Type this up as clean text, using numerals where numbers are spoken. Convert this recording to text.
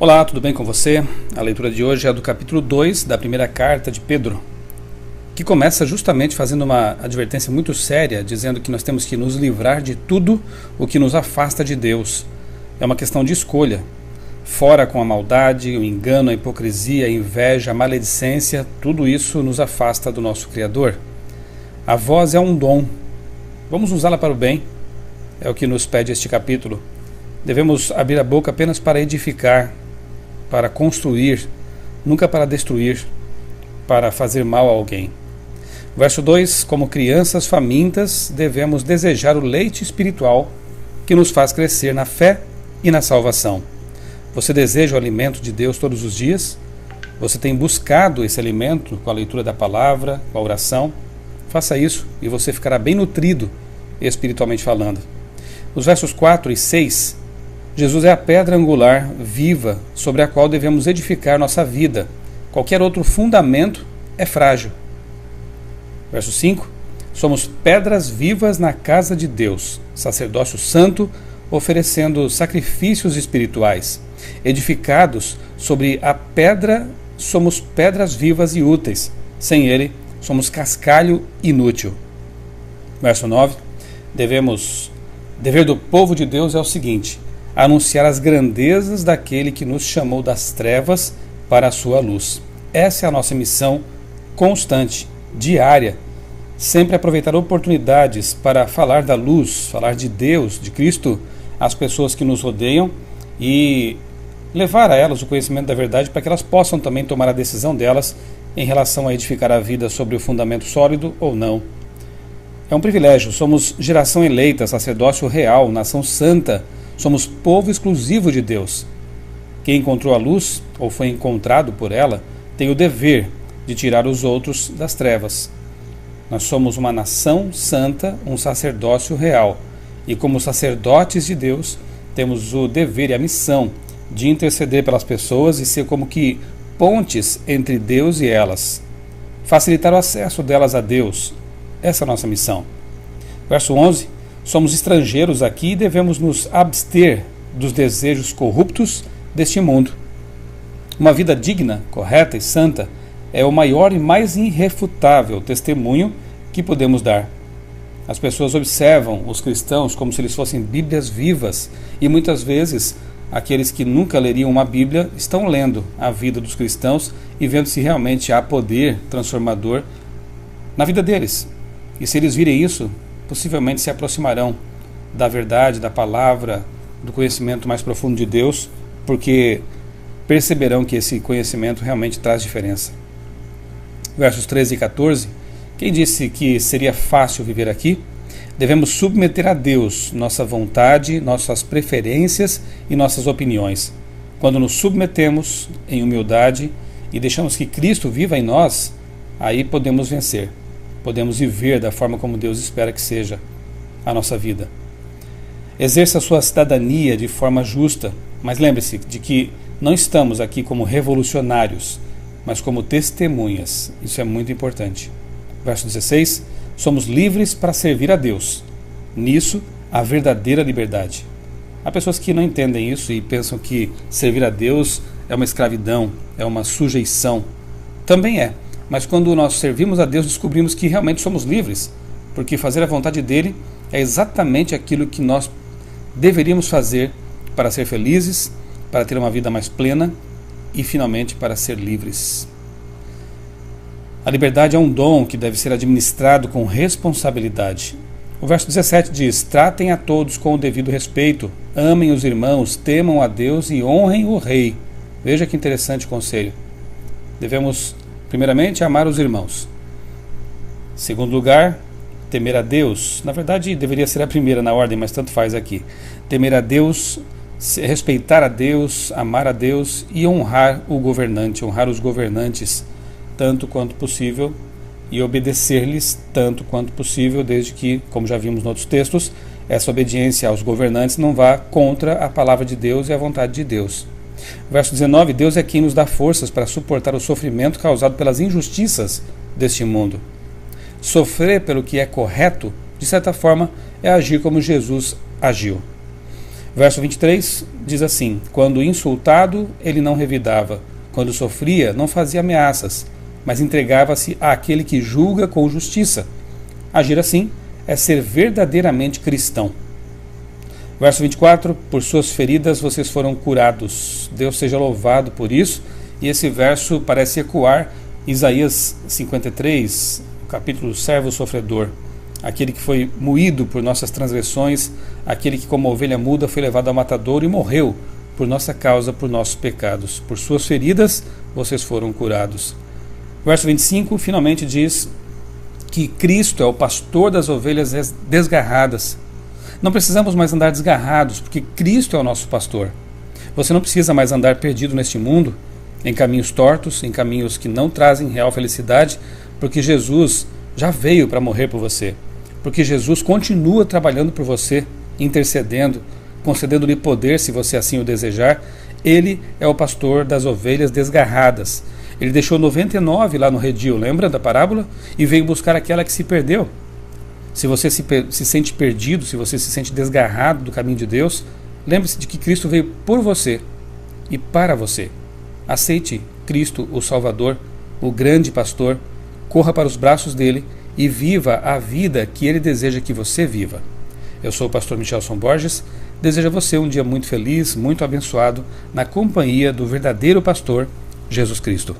Olá, tudo bem com você? A leitura de hoje é do capítulo 2 da primeira carta de Pedro, que começa justamente fazendo uma advertência muito séria, dizendo que nós temos que nos livrar de tudo o que nos afasta de Deus. É uma questão de escolha. Fora com a maldade, o engano, a hipocrisia, a inveja, a maledicência, tudo isso nos afasta do nosso Criador. A voz é um dom. Vamos usá-la para o bem. É o que nos pede este capítulo. Devemos abrir a boca apenas para edificar, para construir, nunca para destruir, para fazer mal a alguém. Verso 2: Como crianças famintas, devemos desejar o leite espiritual que nos faz crescer na fé e na salvação. Você deseja o alimento de Deus todos os dias? Você tem buscado esse alimento com a leitura da palavra, com a oração? Faça isso e você ficará bem nutrido, espiritualmente falando. Os versos 4 e 6, Jesus é a pedra angular viva sobre a qual devemos edificar nossa vida. Qualquer outro fundamento é frágil. Verso 5. Somos pedras vivas na casa de Deus, sacerdócio santo, oferecendo sacrifícios espirituais. Edificados sobre a pedra, somos pedras vivas e úteis. Sem ele, somos cascalho inútil. Verso 9. Dever do povo de Deus é o seguinte: anunciar as grandezas daquele que nos chamou das trevas para a sua luz. Essa é a nossa missão constante, diária. Sempre aproveitar oportunidades para falar da luz, falar de Deus, de Cristo, às pessoas que nos rodeiam e levar a elas o conhecimento da verdade para que elas possam também tomar a decisão delas em relação a edificar a vida sobre o fundamento sólido ou não. É um privilégio. Somos geração eleita, sacerdócio real, nação santa. Somos povo exclusivo de Deus. Quem encontrou a luz, ou foi encontrado por ela, tem o dever de tirar os outros das trevas. Nós somos uma nação santa, um sacerdócio real. E como sacerdotes de Deus, temos o dever e a missão de interceder pelas pessoas e ser como que pontes entre Deus e elas. Facilitar o acesso delas a Deus. Essa é a nossa missão. Verso 11. Somos estrangeiros aqui e devemos nos abster dos desejos corruptos deste mundo. Uma vida digna, correta e santa é o maior e mais irrefutável testemunho que podemos dar. As pessoas observam os cristãos como se eles fossem bíblias vivas e muitas vezes aqueles que nunca leriam uma Bíblia estão lendo a vida dos cristãos e vendo se realmente há poder transformador na vida deles. E se eles virem isso, possivelmente se aproximarão da verdade, da palavra, do conhecimento mais profundo de Deus, porque perceberão que esse conhecimento realmente traz diferença. Versos 13 e 14. Quem disse que seria fácil viver aqui? Devemos submeter a Deus nossa vontade, nossas preferências e nossas opiniões. Quando nos submetemos em humildade e deixamos que Cristo viva em nós, aí podemos vencer. Podemos viver da forma como Deus espera que seja a nossa vida. Exerça a sua cidadania de forma justa, mas lembre-se de que não estamos aqui como revolucionários, mas como testemunhas. Isso é muito importante. Verso 16. Somos livres para servir a Deus. Nisso, a verdadeira liberdade. Há pessoas que não entendem isso e pensam que servir a Deus é uma escravidão, é uma sujeição. Também é. Mas quando nós servimos a Deus, descobrimos que realmente somos livres, porque fazer a vontade dele é exatamente aquilo que nós deveríamos fazer para ser felizes, para ter uma vida mais plena e, finalmente, para ser livres. A liberdade é um dom que deve ser administrado com responsabilidade. O verso 17 diz: tratem a todos com o devido respeito, amem os irmãos, temam a Deus e honrem o rei. Veja que interessante conselho. Devemos primeiramente, amar os irmãos. Segundo lugar, temer a Deus. Na verdade, deveria ser a primeira na ordem, mas tanto faz aqui. Temer a Deus, respeitar a Deus, amar a Deus e honrar o governante, honrar os governantes tanto quanto possível e obedecer-lhes tanto quanto possível, desde que, como já vimos em outros textos, essa obediência aos governantes não vá contra a palavra de Deus e a vontade de Deus. Verso 19, Deus é quem nos dá forças para suportar o sofrimento causado pelas injustiças deste mundo. Sofrer pelo que é correto, de certa forma, é agir como Jesus agiu. Verso 23 diz assim: quando insultado, ele não revidava, quando sofria, não fazia ameaças, mas entregava-se àquele que julga com justiça. Agir assim é ser verdadeiramente cristão. Verso 24: por suas feridas vocês foram curados. Deus seja louvado por isso. E esse verso parece ecoar Isaías 53, capítulo servo sofredor. Aquele que foi moído por nossas transgressões, aquele que como ovelha muda foi levado ao matadouro e morreu por nossa causa, por nossos pecados. Por suas feridas vocês foram curados. Verso 25 finalmente diz que Cristo é o pastor das ovelhas desgarradas. Não precisamos mais andar desgarrados, porque Cristo é o nosso pastor. Você não precisa mais andar perdido neste mundo, em caminhos tortos, em caminhos que não trazem real felicidade, porque Jesus já veio para morrer por você. Porque Jesus continua trabalhando por você, intercedendo, concedendo-lhe poder se você assim o desejar. Ele é o pastor das ovelhas desgarradas. Ele deixou 99 lá no redil, lembra da parábola? E veio buscar aquela que se perdeu. Se você se sente perdido, se você se sente desgarrado do caminho de Deus, lembre-se de que Cristo veio por você e para você. Aceite Cristo, o Salvador, o grande pastor, corra para os braços dele e viva a vida que ele deseja que você viva. Eu sou o pastor Michelson Borges, desejo a você um dia muito feliz, muito abençoado, na companhia do verdadeiro pastor, Jesus Cristo.